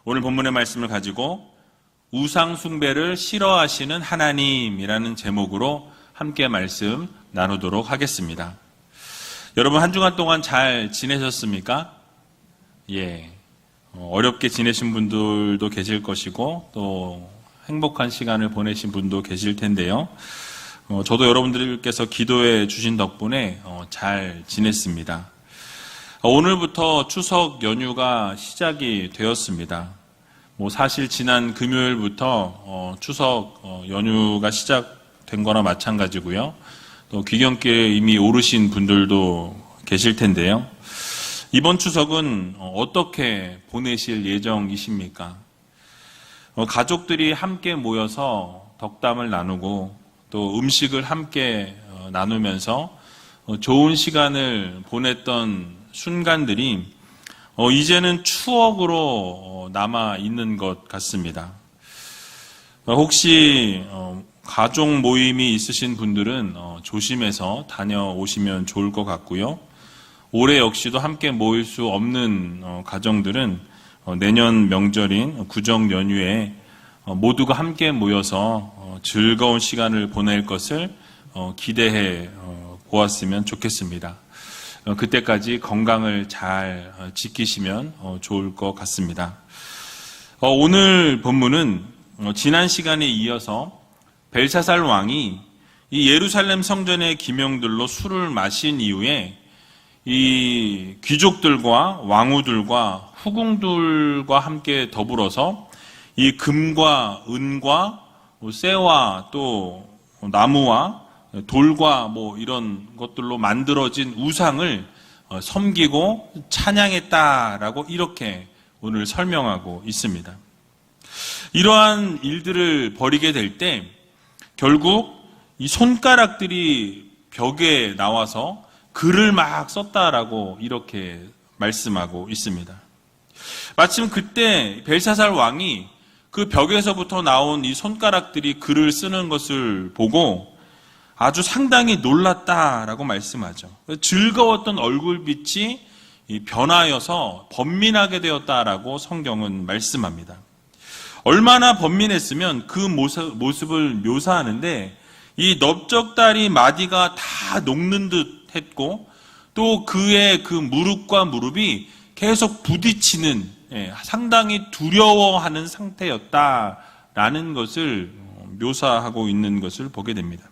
오늘 본문의 말씀을 가지고 우상 숭배를 싫어하시는 하나님이라는 제목으로 함께 말씀 나누도록 하겠습니다. 여러분 한 주간 동안 잘 지내셨습니까? 어렵게 지내신 분들도 계실 것이고 또 행복한 시간을 보내신 분도 계실 텐데요. 저도 여러분들께서 기도해 주신 덕분에 잘 지냈습니다. 오늘부터 추석 연휴가 시작이 되었습니다. 사실 지난 금요일부터 추석 연휴가 시작된 거나 마찬가지고요. 또 귀경길에 이미 오르신 분들도 계실 텐데요. 이번 추석은 어떻게 보내실 예정이십니까? 가족들이 함께 모여서 덕담을 나누고 또 음식을 함께 나누면서 좋은 시간을 보냈던 순간들이 이제는 추억으로 남아 있는 것 같습니다. 혹시 가족 모임이 있으신 분들은 조심해서 다녀오시면 좋을 것 같고요. 올해 역시도 함께 모일 수 없는 가정들은 내년 명절인 구정 연휴에 모두가 함께 모여서 즐거운 시간을 보낼 것을 기대해 보았으면 좋겠습니다. 그때까지 건강을 잘 지키시면 좋을 것 같습니다. 오늘 본문은 지난 시간에 이어서 벨사살 왕이 이 예루살렘 성전의 기명들로 술을 마신 이후에 이 귀족들과 왕후들과 후궁들과 함께 더불어서 이 금과 은과 쇠와 또 나무와 돌과 이런 것들로 만들어진 우상을 섬기고 찬양했다라고 이렇게 오늘 설명하고 있습니다. 이러한 일들을 벌이게 될 때 결국 이 손가락들이 벽에 나와서 글을 막 썼다라고 이렇게 말씀하고 있습니다. 마침 그때 벨사살 왕이 그 벽에서부터 나온 이 손가락들이 글을 쓰는 것을 보고 아주 상당히 놀랐다라고 말씀하죠. 즐거웠던 얼굴빛이 변하여서 번민하게 되었다라고 성경은 말씀합니다. 얼마나 번민했으면 그 모습을 묘사하는데 이 넓적다리 마디가 다 녹는 듯 했고 또 그의 그 무릎과 무릎이 계속 부딪히는 상당히 두려워하는 상태였다라는 것을 묘사하고 있는 것을 보게 됩니다.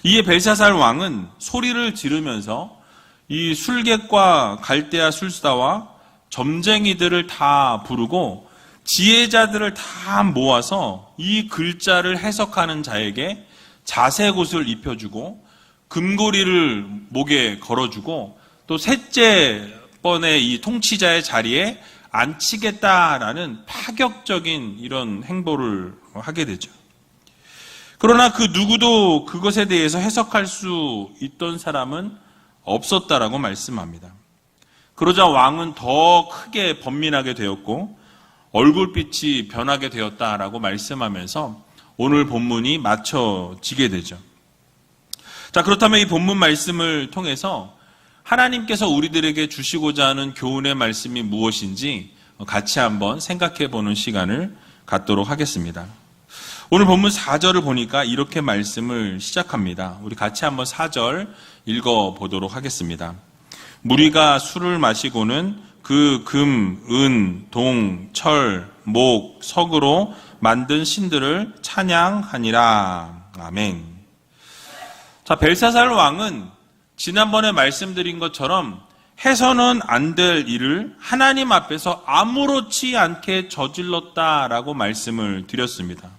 이에 벨사살 왕은 소리를 지르면서 이 술객과 갈대아 술사와 점쟁이들을 다 부르고 지혜자들을 다 모아서 이 글자를 해석하는 자에게 자색 옷을 입혀주고 금고리를 목에 걸어주고 또 셋째 번의 이 통치자의 자리에 앉히겠다라는 파격적인 이런 행보를 하게 되죠. 그러나 그 누구도 그것에 대해서 해석할 수 있던 사람은 없었다라고 말씀합니다. 그러자 왕은 더 크게 번민하게 되었고 얼굴빛이 변하게 되었다라고 말씀하면서 오늘 본문이 맞춰지게 되죠. 자, 그렇다면 이 본문 말씀을 통해서 하나님께서 우리들에게 주시고자 하는 교훈의 말씀이 무엇인지 같이 한번 생각해 보는 시간을 갖도록 하겠습니다. 오늘 본문 4절을 보니까 이렇게 말씀을 시작합니다. 우리 같이 한번 4절 읽어보도록 하겠습니다. 무리가 술을 마시고는 그 금, 은, 동, 철, 목, 석으로 만든 신들을 찬양하니라. 아멘. 자, 벨사살 왕은 지난번에 말씀드린 것처럼 해서는 안 될 일을 하나님 앞에서 아무렇지 않게 저질렀다라고 말씀을 드렸습니다.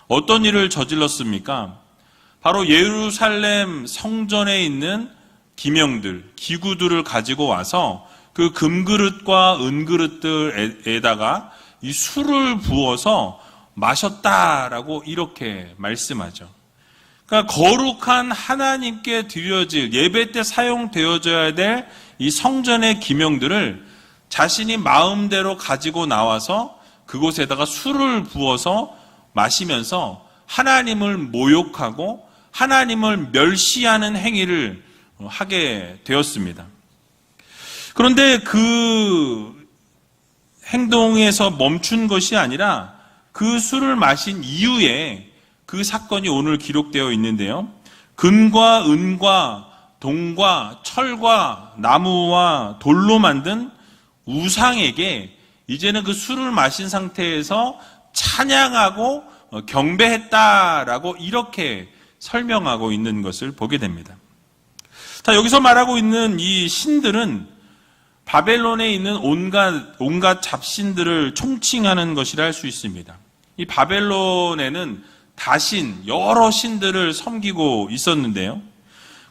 어떤 일을 저질렀습니까? 바로 예루살렘 성전에 있는 기명들, 기구들을 가지고 와서 그 금그릇과 은그릇들에다가 이 술을 부어서 마셨다라고 이렇게 말씀하죠. 그러니까 거룩한 하나님께 드려질 예배 때 사용되어져야 될 이 성전의 기명들을 자신이 마음대로 가지고 나와서 그곳에다가 술을 부어서 마시면서 하나님을 모욕하고 하나님을 멸시하는 행위를 하게 되었습니다. 그런데 그 행동에서 멈춘 것이 아니라 그 술을 마신 이후에 그 사건이 오늘 기록되어 있는데요. 금과 은과 동과 철과 나무와 돌로 만든 우상에게 이제는 그 술을 마신 상태에서 찬양하고 경배했다라고 이렇게 설명하고 있는 것을 보게 됩니다. 자, 여기서 말하고 있는 이 신들은 바벨론에 있는 온갖 잡신들을 총칭하는 것이라 할 수 있습니다. 이 바벨론에는 다신, 여러 신들을 섬기고 있었는데요.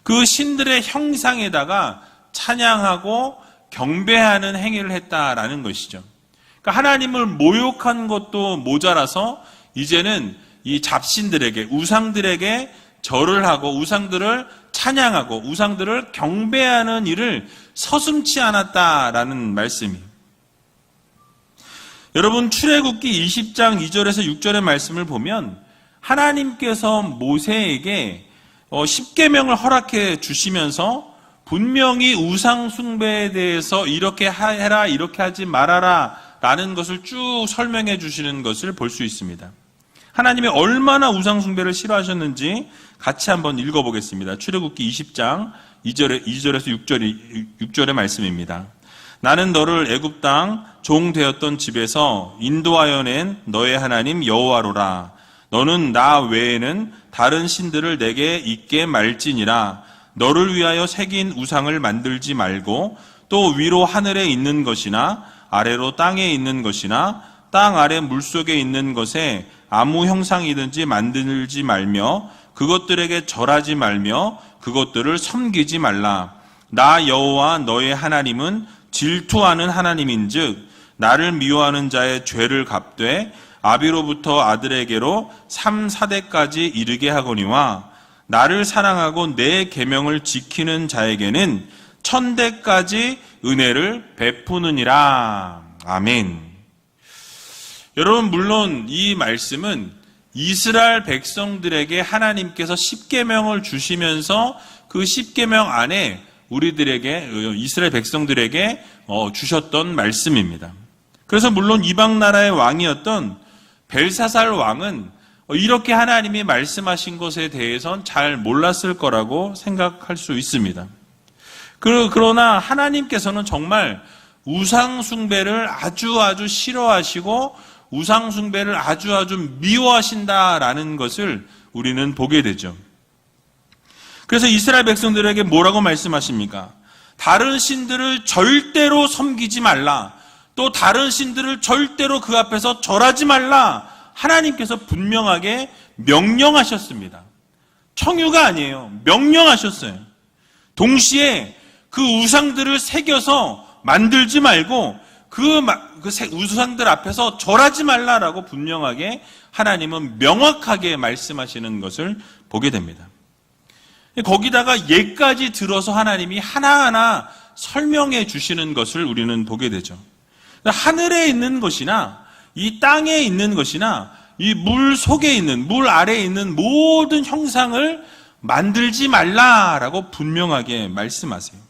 그 신들의 형상에다가 찬양하고 경배하는 행위를 했다라는 것이죠. 그러니까 하나님을 모욕한 것도 모자라서 이제는 이 잡신들에게, 우상들에게 절을 하고 우상들을 찬양하고 우상들을 경배하는 일을 서슴지 않았다라는 말씀이에요. 여러분, 출애굽기 20장 2절에서 6절의 말씀을 보면 하나님께서 모세에게 10계명을 허락해 주시면서 분명히 우상 숭배에 대해서 이렇게 해라, 이렇게 하지 말아라 라는 것을 쭉 설명해 주시는 것을 볼 수 있습니다. 하나님이 얼마나 우상 숭배를 싫어하셨는지 같이 한번 읽어보겠습니다. 출애굽기 20장 2절에서 6절의 말씀입니다. 나는 너를 애굽 땅 종 되었던 집에서 인도하여 낸 너의 하나님 여호와로라. 너는 나 외에는 다른 신들을 내게 있게 말지니라. 너를 위하여 새긴 우상을 만들지 말고 또 위로 하늘에 있는 것이나 아래로 땅에 있는 것이나 땅 아래 물속에 있는 것에 아무 형상이든지 만들지 말며 그것들에게 절하지 말며 그것들을 섬기지 말라. 나 여호와 너의 하나님은 질투하는 하나님인즉 나를 미워하는 자의 죄를 갚되 아비로부터 아들에게로 3, 4대까지 이르게 하거니와 나를 사랑하고 내 계명을 지키는 자에게는 1000대까지 은혜를 베푸느니라. 아멘. 여러분, 물론 이 말씀은 이스라엘 백성들에게 하나님께서 10계명을 주시면서 그 10계명 안에 우리들에게, 이스라엘 백성들에게 주셨던 말씀입니다. 그래서 물론 이방 나라의 왕이었던 벨사살 왕은 이렇게 하나님이 말씀하신 것에 대해선 잘 몰랐을 거라고 생각할 수 있습니다. 그러나 하나님께서는 정말 우상 숭배를 아주 싫어하시고 우상 숭배를 아주 미워하신다라는 것을 우리는 보게 되죠. 그래서 이스라엘 백성들에게 뭐라고 말씀하십니까? 다른 신들을 절대로 섬기지 말라. 또 다른 신들을 절대로 그 앞에서 절하지 말라. 하나님께서 분명하게 명령하셨습니다. 청유가 아니에요. 명령하셨어요. 동시에 그 우상들을 새겨서 만들지 말고 그 우상들 앞에서 절하지 말라라고 분명하게 하나님은 명확하게 말씀하시는 것을 보게 됩니다. 거기다가 예까지 들어서 하나님이 하나하나 설명해 주시는 것을 우리는 보게 되죠. 하늘에 있는 것이나 이 땅에 있는 것이나 이 물 속에 있는, 물 아래에 있는 모든 형상을 만들지 말라라고 분명하게 말씀하세요.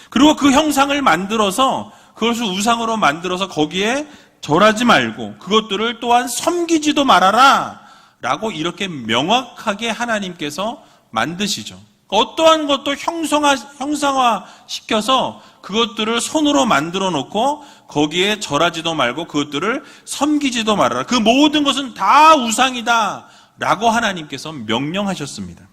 그리고 그 형상을 만들어서 그것을 우상으로 만들어서 거기에 절하지 말고 그것들을 또한 섬기지도 말아라 라고 이렇게 명확하게 하나님께서 만드시죠. 어떠한 것도 형상화시켜서 그것들을 손으로 만들어 놓고 거기에 절하지도 말고 그것들을 섬기지도 말아라. 그 모든 것은 다 우상이다 라고 하나님께서 명령하셨습니다.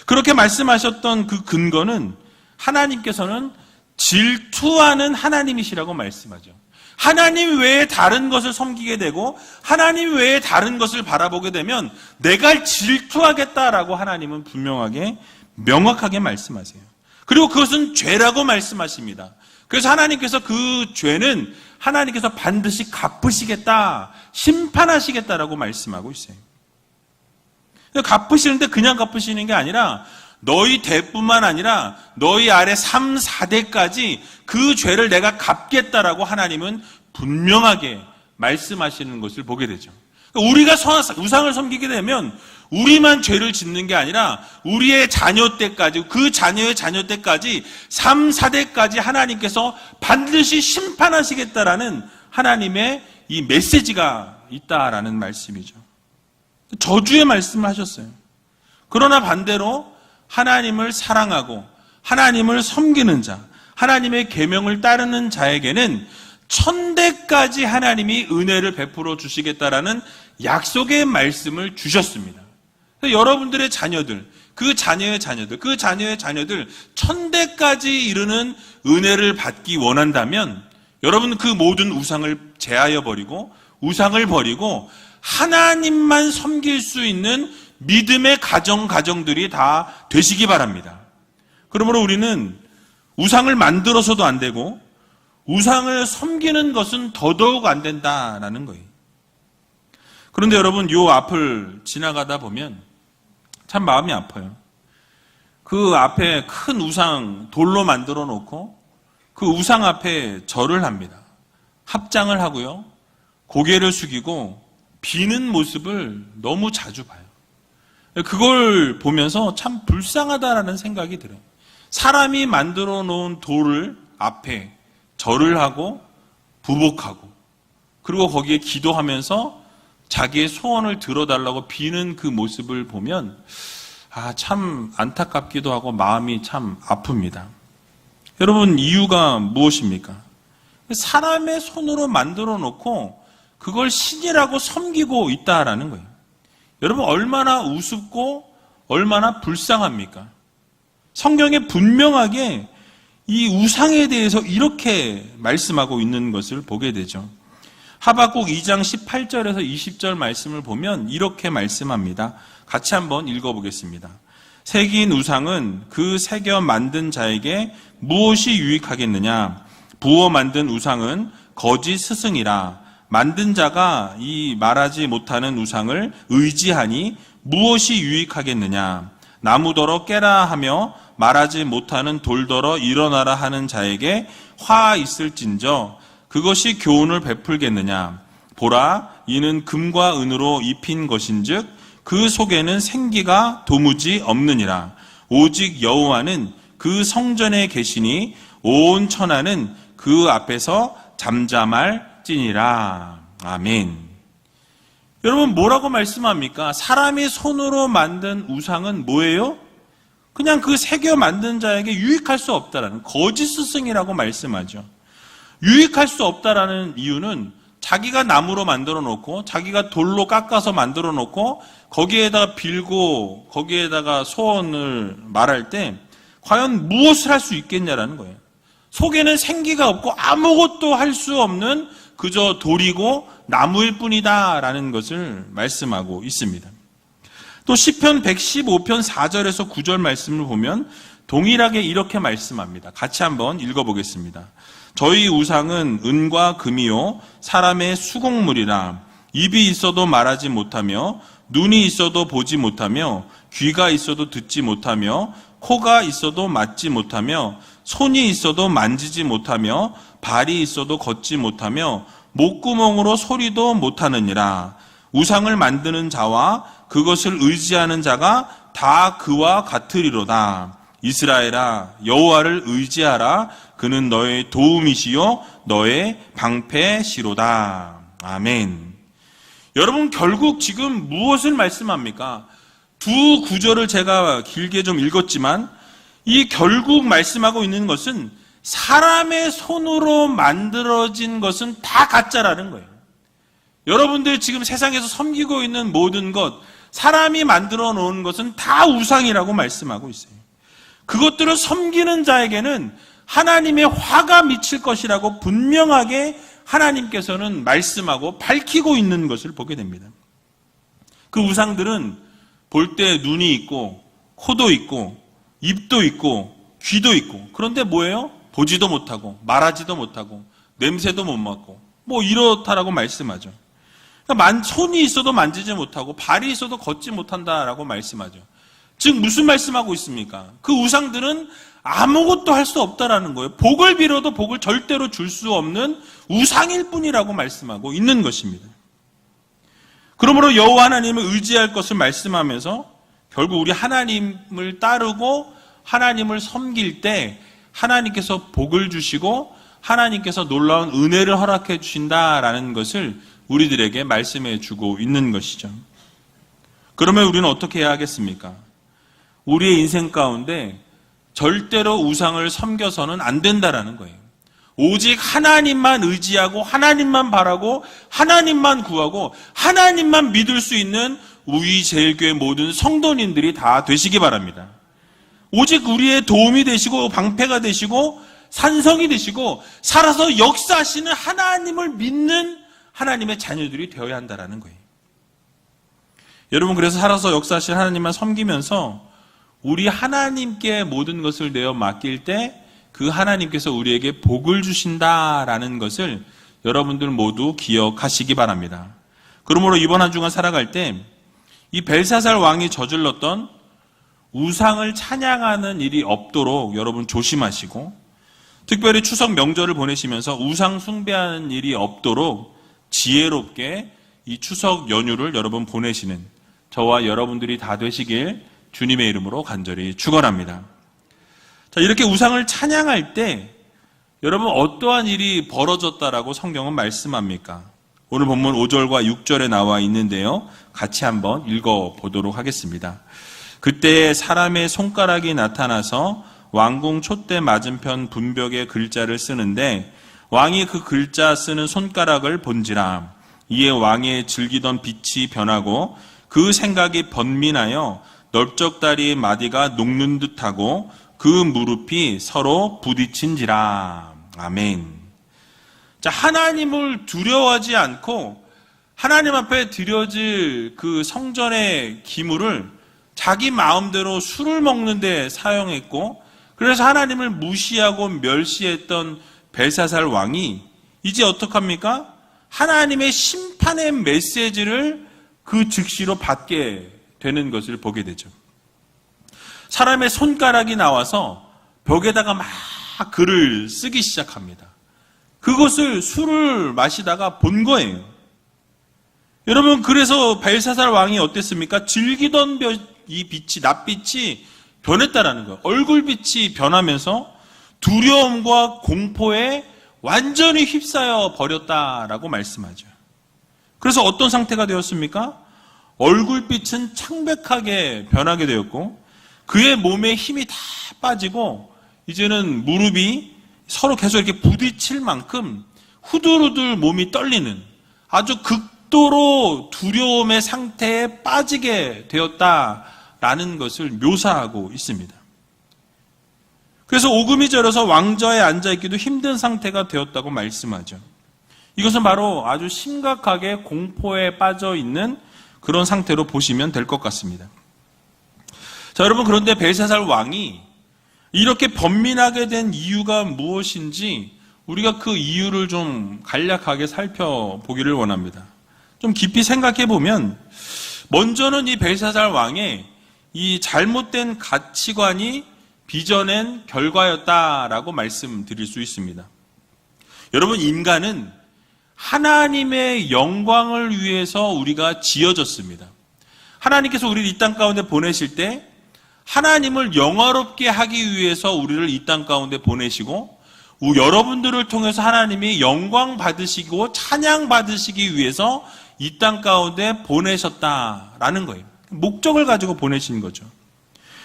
그렇게 말씀하셨던 그 근거는 하나님께서는 질투하는 하나님이시라고 말씀하죠. 하나님 외에 다른 것을 섬기게 되고 하나님 외에 다른 것을 바라보게 되면 내가 질투하겠다라고 하나님은 분명하게 명확하게 말씀하세요. 그리고 그것은 죄라고 말씀하십니다. 그래서 하나님께서 그 죄는 하나님께서 반드시 갚으시겠다, 심판하시겠다라고 말씀하고 있어요. 갚으시는데 그냥 갚으시는 게 아니라 너희 대뿐만 아니라 너희 아래 3, 4대까지 그 죄를 내가 갚겠다라고 하나님은 분명하게 말씀하시는 것을 보게 되죠. 우리가 우상을 섬기게 되면 우리만 죄를 짓는 게 아니라 우리의 자녀 때까지, 그 자녀의 자녀 때까지 3, 4대까지 하나님께서 반드시 심판하시겠다라는 하나님의 이 메시지가 있다라는 말씀이죠. 저주의 말씀을 하셨어요. 그러나 반대로 하나님을 사랑하고 하나님을 섬기는 자, 하나님의 계명을 따르는 자에게는 천대까지 하나님이 은혜를 베풀어 주시겠다라는 약속의 말씀을 주셨습니다. 여러분들의 자녀들, 그 자녀의 자녀들, 그 자녀의 자녀들 천대까지 이르는 은혜를 받기 원한다면 여러분 그 모든 우상을 제하여 버리고 우상을 버리고 하나님만 섬길 수 있는 믿음의 가정들이 다 되시기 바랍니다. 그러므로 우리는 우상을 만들어서도 안 되고 우상을 섬기는 것은 더더욱 안 된다라는 거예요. 그런데 여러분 요 앞을 지나가다 보면 참 마음이 아파요. 그 앞에 큰 우상 돌로 만들어 놓고 그 우상 앞에 절을 합니다. 합장을 하고요. 고개를 숙이고 비는 모습을 너무 자주 봐요. 그걸 보면서 참 불쌍하다라는 생각이 들어요. 사람이 만들어 놓은 돌을 앞에 절을 하고 부복하고 그리고 거기에 기도하면서 자기의 소원을 들어달라고 비는 그 모습을 보면 참 안타깝기도 하고 마음이 참 아픕니다. 여러분 이유가 무엇입니까? 사람의 손으로 만들어 놓고 그걸 신이라고 섬기고 있다라는 거예요. 여러분 얼마나 우습고 얼마나 불쌍합니까? 성경에 분명하게 이 우상에 대해서 이렇게 말씀하고 있는 것을 보게 되죠. 하박국 2장 18절에서 20절 말씀을 보면 이렇게 말씀합니다. 같이 한번 읽어보겠습니다. 새긴 우상은 그 새겨 만든 자에게 무엇이 유익하겠느냐? 부어 만든 우상은 거짓 스승이라. 만든 자가 이 말하지 못하는 우상을 의지하니 무엇이 유익하겠느냐? 나무더러 깨라 하며 말하지 못하는 돌더러 일어나라 하는 자에게 화 있을진저 그것이 교훈을 베풀겠느냐? 보라, 이는 금과 은으로 입힌 것인즉 그 속에는 생기가 도무지 없느니라. 오직 여호와는 그 성전에 계시니 온 천하는 그 앞에서 잠잠할지니라. 아멘. 여러분 뭐라고 말씀합니까? 사람이 손으로 만든 우상은 뭐예요? 그냥 그 새겨 만든 자에게 유익할 수 없다라는 거짓 스승이라고 말씀하죠. 유익할 수 없다라는 이유는 자기가 나무로 만들어 놓고 자기가 돌로 깎아서 만들어 놓고 거기에다가 빌고 거기에다가 소원을 말할 때 과연 무엇을 할 수 있겠냐라는 거예요. 속에는 생기가 없고 아무것도 할 수 없는 그저 돌이고 나무일 뿐이다라는 것을 말씀하고 있습니다. 또 시편 115편 4절에서 9절 말씀을 보면 동일하게 이렇게 말씀합니다. 같이 한번 읽어보겠습니다. 저희 우상은 은과 금이요 사람의 수공물이라. 입이 있어도 말하지 못하며 눈이 있어도 보지 못하며 귀가 있어도 듣지 못하며 코가 있어도 맞지 못하며 손이 있어도 만지지 못하며 발이 있어도 걷지 못하며 목구멍으로 소리도 못하느니라. 우상을 만드는 자와 그것을 의지하는 자가 다 그와 같으리로다. 이스라엘아 여호와를 의지하라. 그는 너의 도움이시요 너의 방패시로다. 아멘. 여러분 결국 지금 무엇을 말씀합니까? 두 구절을 제가 길게 좀 읽었지만 이 결국 말씀하고 있는 것은 사람의 손으로 만들어진 것은 다 가짜라는 거예요. 여러분들 지금 세상에서 섬기고 있는 모든 것, 사람이 만들어 놓은 것은 다 우상이라고 말씀하고 있어요. 그것들을 섬기는 자에게는 하나님의 화가 미칠 것이라고 분명하게 하나님께서는 말씀하고 밝히고 있는 것을 보게 됩니다. 그 우상들은 볼 때 눈이 있고 코도 있고 입도 있고 귀도 있고 그런데 뭐예요? 보지도 못하고 말하지도 못하고 냄새도 못 맡고 뭐 이렇다라고 말씀하죠. 그러니까 손이 있어도 만지지 못하고 발이 있어도 걷지 못한다라고 말씀하죠. 즉 무슨 말씀하고 있습니까? 그 우상들은 아무것도 할 수 없다라는 거예요. 복을 빌어도 복을 절대로 줄 수 없는 우상일 뿐이라고 말씀하고 있는 것입니다. 그러므로 여호와 하나님을 의지할 것을 말씀하면서 결국 우리 하나님을 따르고 하나님을 섬길 때 하나님께서 복을 주시고 하나님께서 놀라운 은혜를 허락해 주신다라는 것을 우리들에게 말씀해 주고 있는 것이죠. 그러면 우리는 어떻게 해야 하겠습니까? 우리의 인생 가운데 절대로 우상을 섬겨서는 안 된다라는 거예요. 오직 하나님만 의지하고 하나님만 바라고 하나님만 구하고 하나님만 믿을 수 있는 우리 제일교회 모든 성도님들이 다 되시기 바랍니다. 오직 우리의 도움이 되시고 방패가 되시고 산성이 되시고 살아서 역사하시는 하나님을 믿는 하나님의 자녀들이 되어야 한다는 거예요. 여러분, 그래서 살아서 역사하시는 하나님만 섬기면서 우리 하나님께 모든 것을 내어 맡길 때 그 하나님께서 우리에게 복을 주신다라는 것을 여러분들 모두 기억하시기 바랍니다. 그러므로 이번 한 주간 살아갈 때 이 벨사살 왕이 저질렀던 우상을 찬양하는 일이 없도록 여러분 조심하시고, 특별히 추석 명절을 보내시면서 우상 숭배하는 일이 없도록 지혜롭게 이 추석 연휴를 여러분 보내시는 저와 여러분들이 다 되시길 주님의 이름으로 간절히 축원합니다. 자, 이렇게 우상을 찬양할 때 여러분 어떠한 일이 벌어졌다라고 성경은 말씀합니까? 오늘 본문 5절과 6절에 나와 있는데요. 같이 한번 읽어보도록 하겠습니다. 그때 사람의 손가락이 나타나서 왕궁 촛대 맞은편 분벽에 글자를 쓰는데 왕이 그 글자 쓰는 손가락을 본지라. 이에 왕의 즐기던 빛이 변하고 그 생각이 번민하여 넓적다리의 마디가 녹는 듯하고 그 무릎이 서로 부딪힌지라. 아멘. 자, 하나님을 두려워하지 않고 하나님 앞에 드려질 그 성전의 기물을 자기 마음대로 술을 먹는 데 사용했고, 그래서 하나님을 무시하고 멸시했던 벨사살 왕이 이제 어떡합니까? 하나님의 심판의 메시지를 그 즉시로 받게 되는 것을 보게 되죠. 사람의 손가락이 나와서 벽에다가 막 글을 쓰기 시작합니다. 그것을 술을 마시다가 본 거예요. 여러분, 그래서 벨사살 왕이 어땠습니까? 즐기던 이 빛이, 낯빛이 변했다라는 거예요. 얼굴빛이 변하면서 두려움과 공포에 완전히 휩싸여 버렸다라고 말씀하죠. 그래서 어떤 상태가 되었습니까? 얼굴빛은 창백하게 변하게 되었고 그의 몸에 힘이 다 빠지고 이제는 무릎이 서로 계속 이렇게 부딪힐 만큼 후들후들 몸이 떨리는 아주 극도로 두려움의 상태에 빠지게 되었다라는 것을 묘사하고 있습니다. 그래서 오금이 저려서 왕좌에 앉아있기도 힘든 상태가 되었다고 말씀하죠. 이것은 바로 아주 심각하게 공포에 빠져 있는 그런 상태로 보시면 될 것 같습니다. 자, 여러분, 그런데 벨사살 왕이 이렇게 번민하게 된 이유가 무엇인지 우리가 그 이유를 좀 간략하게 살펴보기를 원합니다. 좀 깊이 생각해 보면 먼저는 이 벨사살 왕의 이 잘못된 가치관이 빚어낸 결과였다라고 말씀드릴 수 있습니다. 여러분, 인간은 하나님의 영광을 위해서 우리가 지어졌습니다. 하나님께서 우리를 이 땅 가운데 보내실 때 하나님을 영화롭게 하기 위해서 우리를 이 땅 가운데 보내시고 여러분들을 통해서 하나님이 영광 받으시고 찬양 받으시기 위해서 이 땅 가운데 보내셨다라는 거예요. 목적을 가지고 보내신 거죠.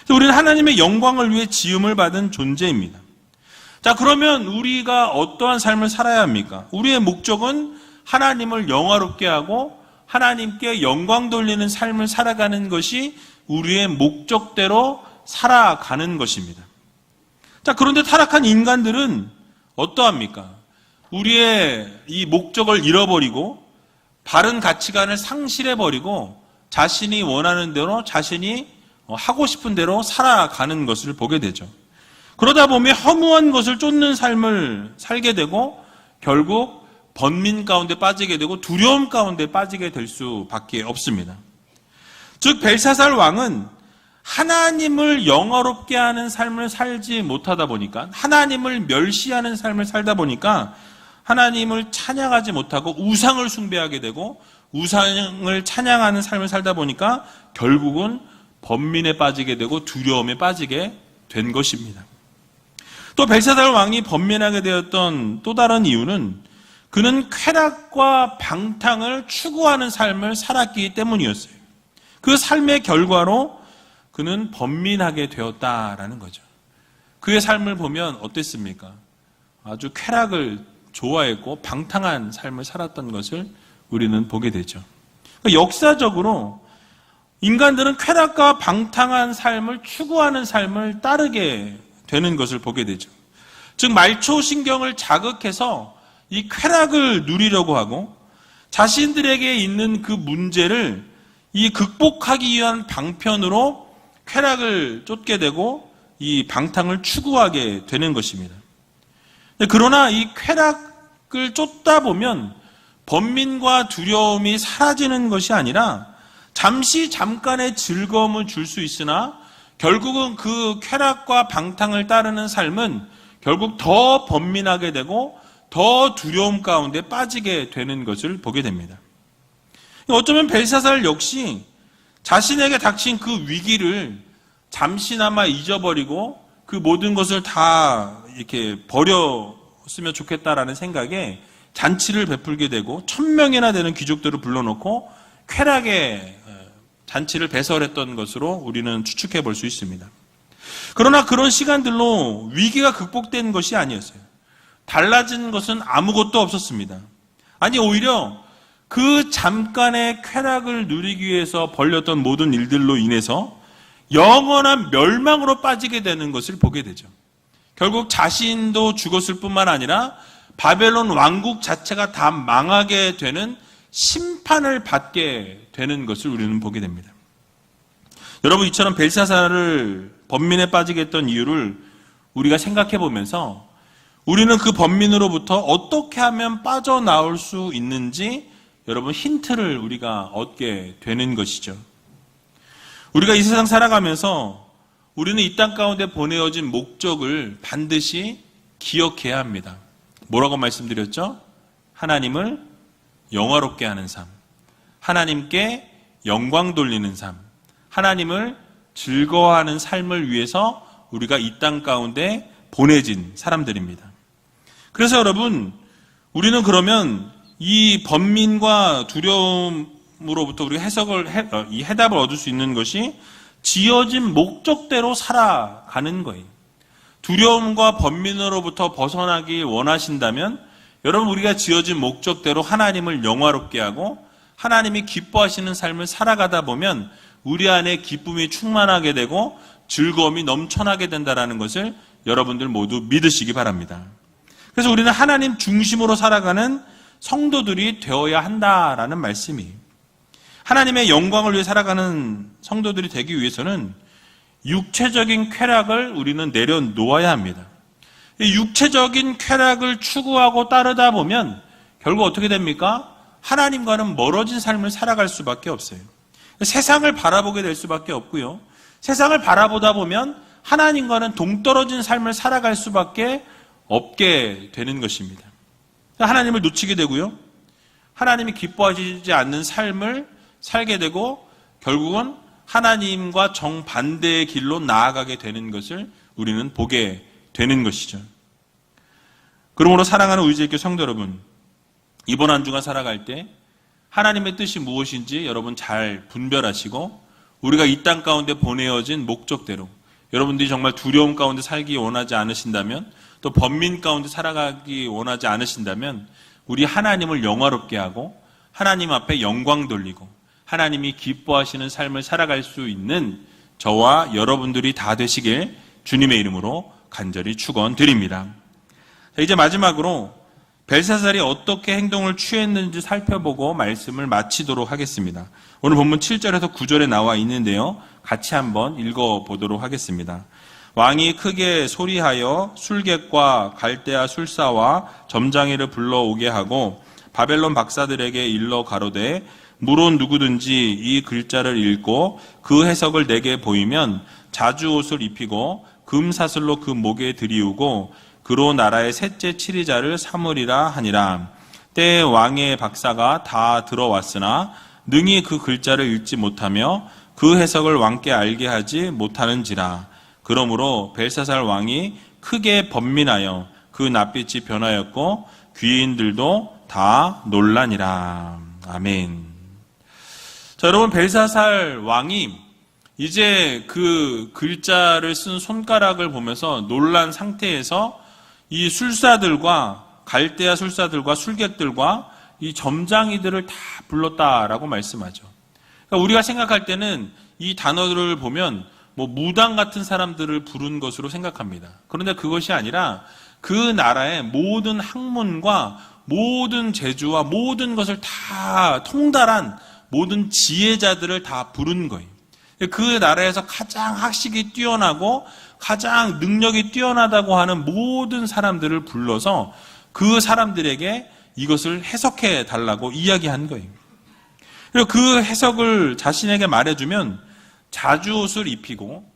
우리는 하나님의 영광을 위해 지음을 받은 존재입니다. 자, 그러면 우리가 어떠한 삶을 살아야 합니까? 우리의 목적은 하나님을 영화롭게 하고 하나님께 영광 돌리는 삶을 살아가는 것이 우리의 목적대로 살아가는 것입니다. 자, 그런데 타락한 인간들은 어떠합니까? 우리의 이 목적을 잃어버리고 바른 가치관을 상실해버리고 자신이 원하는 대로 자신이 하고 싶은 대로 살아가는 것을 보게 되죠. 그러다 보면 허무한 것을 쫓는 삶을 살게 되고 결국 번민 가운데 빠지게 되고 두려움 가운데 빠지게 될 수밖에 없습니다. 즉 벨사살 왕은 하나님을 영화롭게 하는 삶을 살지 못하다 보니까 하나님을 멸시하는 삶을 살다 보니까 하나님을 찬양하지 못하고 우상을 숭배하게 되고 우상을 찬양하는 삶을 살다 보니까 결국은 번민에 빠지게 되고 두려움에 빠지게 된 것입니다. 또 벨사살 왕이 번민하게 되었던 또 다른 이유는 그는 쾌락과 방탕을 추구하는 삶을 살았기 때문이었어요. 그 삶의 결과로 그는 번민하게 되었다라는 거죠. 그의 삶을 보면 어땠습니까? 아주 쾌락을 좋아했고 방탕한 삶을 살았던 것을 우리는 보게 되죠. 그러니까 역사적으로 인간들은 쾌락과 방탕한 삶을 추구하는 삶을 따르게 되는 것을 보게 되죠. 즉 말초신경을 자극해서 이 쾌락을 누리려고 하고 자신들에게 있는 그 문제를 이 극복하기 위한 방편으로 쾌락을 쫓게 되고 이 방탕을 추구하게 되는 것입니다. 그러나 이 쾌락을 쫓다 보면 번민과 두려움이 사라지는 것이 아니라 잠깐의 즐거움을 줄 수 있으나 결국은 그 쾌락과 방탕을 따르는 삶은 결국 더 번민하게 되고 더 두려움 가운데 빠지게 되는 것을 보게 됩니다. 어쩌면 벨사살 역시 자신에게 닥친 그 위기를 잠시나마 잊어버리고 그 모든 것을 다 이렇게 버렸으면 좋겠다라는 생각에 잔치를 베풀게 되고 1000명이나 되는 귀족들을 불러놓고 쾌락의 잔치를 배설했던 것으로 우리는 추측해 볼 수 있습니다. 그러나 그런 시간들로 위기가 극복된 것이 아니었어요. 달라진 것은 아무것도 없었습니다. 아니 오히려 그 잠깐의 쾌락을 누리기 위해서 벌렸던 모든 일들로 인해서 영원한 멸망으로 빠지게 되는 것을 보게 되죠. 결국 자신도 죽었을 뿐만 아니라 바벨론 왕국 자체가 다 망하게 되는 심판을 받게 되는 것을 우리는 보게 됩니다. 여러분, 이처럼 벨사살을 번민에 빠지게 했던 이유를 우리가 생각해 보면서 우리는 그 번민으로부터 어떻게 하면 빠져나올 수 있는지 여러분 힌트를 우리가 얻게 되는 것이죠. 우리가 이 세상 살아가면서 우리는 이 땅 가운데 보내어진 목적을 반드시 기억해야 합니다. 뭐라고 말씀드렸죠? 하나님을 영화롭게 하는 삶, 하나님께 영광 돌리는 삶, 하나님을 즐거워하는 삶을 위해서 우리가 이 땅 가운데 보내진 사람들입니다. 그래서 여러분, 우리는 그러면 이 번민과 두려움으로부터 우리가 이 해답을 얻을 수 있는 것이 지어진 목적대로 살아가는 거예요. 두려움과 번민으로부터 벗어나기 원하신다면 여러분, 우리가 지어진 목적대로 하나님을 영화롭게 하고 하나님이 기뻐하시는 삶을 살아가다 보면 우리 안에 기쁨이 충만하게 되고 즐거움이 넘쳐나게 된다는 것을 여러분들 모두 믿으시기 바랍니다. 그래서 우리는 하나님 중심으로 살아가는 성도들이 되어야 한다라는 말씀이, 하나님의 영광을 위해 살아가는 성도들이 되기 위해서는 육체적인 쾌락을 우리는 내려놓아야 합니다. 이 육체적인 쾌락을 추구하고 따르다 보면 결국 어떻게 됩니까? 하나님과는 멀어진 삶을 살아갈 수밖에 없어요. 세상을 바라보게 될 수밖에 없고요. 세상을 바라보다 보면 하나님과는 동떨어진 삶을 살아갈 수밖에 없게 되는 것입니다. 하나님을 놓치게 되고요. 하나님이 기뻐하시지 않는 삶을 살게 되고 결국은 하나님과 정반대의 길로 나아가게 되는 것을 우리는 보게 되는 것이죠. 그러므로 사랑하는 우리제일교회 성도 여러분, 이번 한 주간 살아갈 때 하나님의 뜻이 무엇인지 여러분 잘 분별하시고 우리가 이 땅 가운데 보내어진 목적대로 여러분들이 정말 두려움 가운데 살기 원하지 않으신다면, 또 번민 가운데 살아가기 원하지 않으신다면 우리 하나님을 영화롭게 하고 하나님 앞에 영광 돌리고 하나님이 기뻐하시는 삶을 살아갈 수 있는 저와 여러분들이 다 되시길 주님의 이름으로 간절히 축원드립니다. 이제 마지막으로 벨사살이 어떻게 행동을 취했는지 살펴보고 말씀을 마치도록 하겠습니다. 오늘 본문 7절에서 9절에 나와 있는데요. 같이 한번 읽어보도록 하겠습니다. 왕이 크게 소리하여 술객과 갈대아 술사와 점장이를 불러오게 하고 바벨론 박사들에게 일러 가로되 무론 누구든지 이 글자를 읽고 그 해석을 내게 보이면 자주옷을 입히고 금사슬로 그 목에 들이우고 그로 나라의 셋째 치리자를 삼으리라 하니라. 때 왕의 박사가 다 들어왔으나 능히 그 글자를 읽지 못하며 그 해석을 왕께 알게 하지 못하는지라. 그러므로 벨사살 왕이 크게 번민하여 그 낯빛이 변하였고 귀인들도 다 놀라니라. 아멘. 자, 여러분, 벨사살 왕이 이제 그 글자를 쓴 손가락을 보면서 놀란 상태에서 이 술사들과 갈대아 술사들과 술객들과 이 점장이들을 다 불렀다라고 말씀하죠. 그러니까 우리가 생각할 때는 이 단어들을 보면 무당 같은 사람들을 부른 것으로 생각합니다. 그런데 그것이 아니라 그 나라의 모든 학문과 모든 재주와 모든 것을 다 통달한 모든 지혜자들을 다 부른 거예요. 그 나라에서 가장 학식이 뛰어나고 가장 능력이 뛰어나다고 하는 모든 사람들을 불러서 그 사람들에게 이것을 해석해 달라고 이야기한 거예요. 그리고 그 해석을 자신에게 말해주면 자주옷을 입히고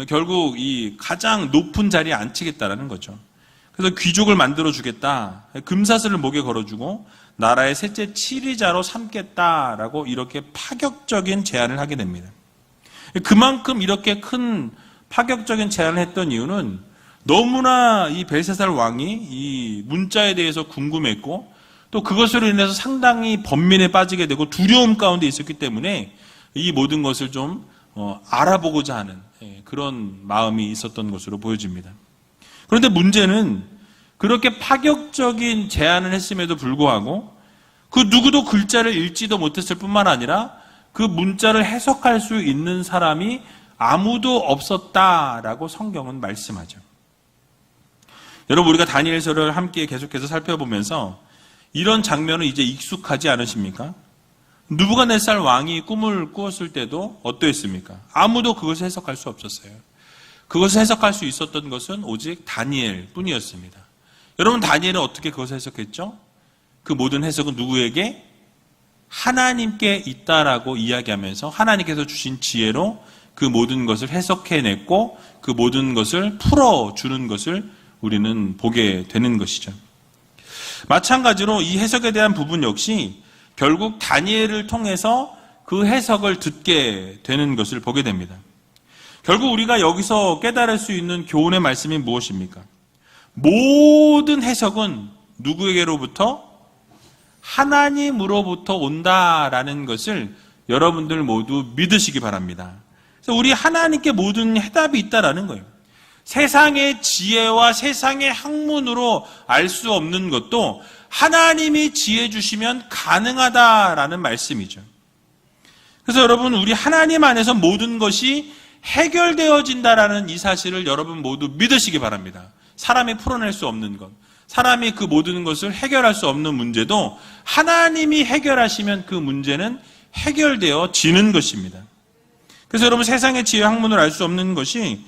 결국 이 가장 높은 자리에 앉히겠다라는 거죠. 그래서 귀족을 만들어 주겠다. 금사슬을 목에 걸어주고 나라의 셋째 치리자로 삼겠다라고 이렇게 파격적인 제안을 하게 됩니다. 그만큼 이렇게 큰 파격적인 제안을 했던 이유는 너무나 이 벨사살 왕이 이 문자에 대해서 궁금했고 또 그것으로 인해서 상당히 번민에 빠지게 되고 두려움 가운데 있었기 때문에 이 모든 것을 좀 알아보고자 하는 그런 마음이 있었던 것으로 보여집니다. 그런데 문제는 그렇게 파격적인 제안을 했음에도 불구하고 그 누구도 글자를 읽지도 못했을 뿐만 아니라 그 문자를 해석할 수 있는 사람이 아무도 없었다라고 성경은 말씀하죠. 여러분, 우리가 다니엘서를 함께 계속해서 살펴보면서 이런 장면은 이제 익숙하지 않으십니까? 느부갓네살 왕이 꿈을 꾸었을 때도 어떠했습니까? 아무도 그것을 해석할 수 없었어요. 그것을 해석할 수 있었던 것은 오직 다니엘 뿐이었습니다. 여러분, 다니엘은 어떻게 그것을 해석했죠? 그 모든 해석은 누구에게? 하나님께 있다라고 이야기하면서 하나님께서 주신 지혜로 그 모든 것을 해석해냈고 그 모든 것을 풀어주는 것을 우리는 보게 되는 것이죠. 마찬가지로 이 해석에 대한 부분 역시 결국 다니엘을 통해서 그 해석을 듣게 되는 것을 보게 됩니다. 결국 우리가 여기서 깨달을 수 있는 교훈의 말씀이 무엇입니까? 모든 해석은 누구에게로부터? 하나님으로부터 온다라는 것을 여러분들 모두 믿으시기 바랍니다. 그래서 우리 하나님께 모든 해답이 있다라는 거예요. 세상의 지혜와 세상의 학문으로 알 수 없는 것도 하나님이 지혜 주시면 가능하다라는 말씀이죠. 그래서 여러분, 우리 하나님 안에서 모든 것이 해결되어진다라는 이 사실을 여러분 모두 믿으시기 바랍니다. 사람이 풀어낼 수 없는 것, 사람이 그 모든 것을 해결할 수 없는 문제도 하나님이 해결하시면 그 문제는 해결되어지는 것입니다. 그래서 여러분, 세상의 지혜 학문을 알 수 없는 것이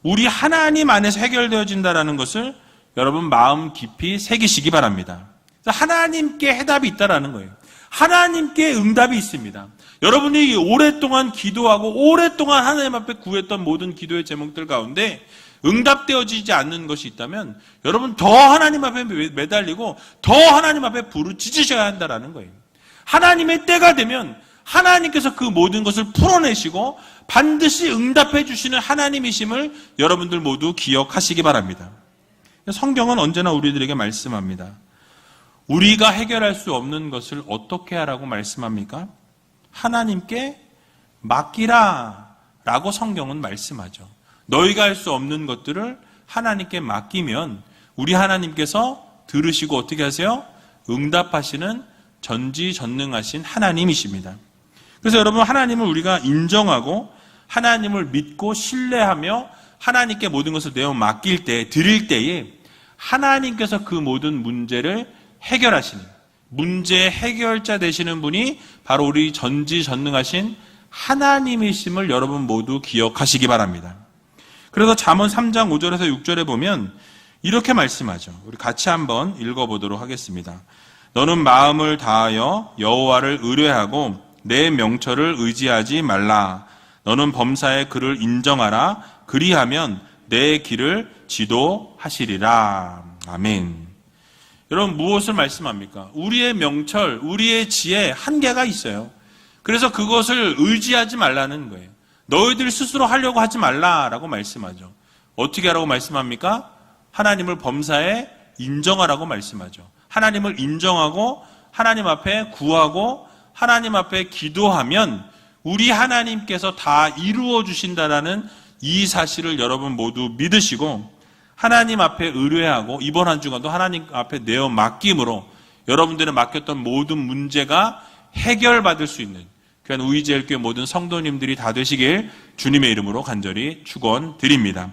우리 하나님 안에서 해결되어진다라는 것을 여러분 마음 깊이 새기시기 바랍니다. 하나님께 해답이 있다라는 거예요. 하나님께 응답이 있습니다. 여러분이 오랫동안 기도하고 오랫동안 하나님 앞에 구했던 모든 기도의 제목들 가운데 응답되어지지 않는 것이 있다면 여러분 더 하나님 앞에 매달리고 더 하나님 앞에 부르짖으셔야 한다라는 거예요. 하나님의 때가 되면 하나님께서 그 모든 것을 풀어내시고 반드시 응답해 주시는 하나님이심을 여러분들 모두 기억하시기 바랍니다. 성경은 언제나 우리들에게 말씀합니다. 우리가 해결할 수 없는 것을 어떻게 하라고 말씀합니까? 하나님께 맡기라 라고 성경은 말씀하죠. 너희가 할 수 없는 것들을 하나님께 맡기면 우리 하나님께서 들으시고 어떻게 하세요? 응답하시는 전지전능하신 하나님이십니다. 그래서 여러분, 하나님을 우리가 인정하고 하나님을 믿고 신뢰하며 하나님께 모든 것을 내어 맡길 때, 드릴 때에 하나님께서 그 모든 문제를 해결하시는, 문제 해결자 되시는 분이 바로 우리 전지전능하신 하나님이심을 여러분 모두 기억하시기 바랍니다. 그래서 잠언 3장 5절에서 6절에 보면 이렇게 말씀하죠. 우리 같이 한번 읽어보도록 하겠습니다. 너는 마음을 다하여 여호와를 의뢰하고 내 명철을 의지하지 말라. 너는 범사의 그를 인정하라. 그리하면 내 길을 지도하시리라. 아멘. 여러분 무엇을 말씀합니까? 우리의 명철, 우리의 지혜에 한계가 있어요. 그래서 그것을 의지하지 말라는 거예요. 너희들 스스로 하려고 하지 말라라고 말씀하죠. 어떻게 하라고 말씀합니까? 하나님을 범사에 인정하라고 말씀하죠. 하나님을 인정하고 하나님 앞에 구하고 하나님 앞에 기도하면 우리 하나님께서 다 이루어 주신다라는 이 사실을 여러분 모두 믿으시고 하나님 앞에 의뢰하고 이번 한 주간도 하나님 앞에 내어 맡김으로 여러분들의 맡겼던 모든 문제가 해결받을 수 있는 귀한 우이제일교회 모든 성도님들이 다 되시길 주님의 이름으로 간절히 축원드립니다.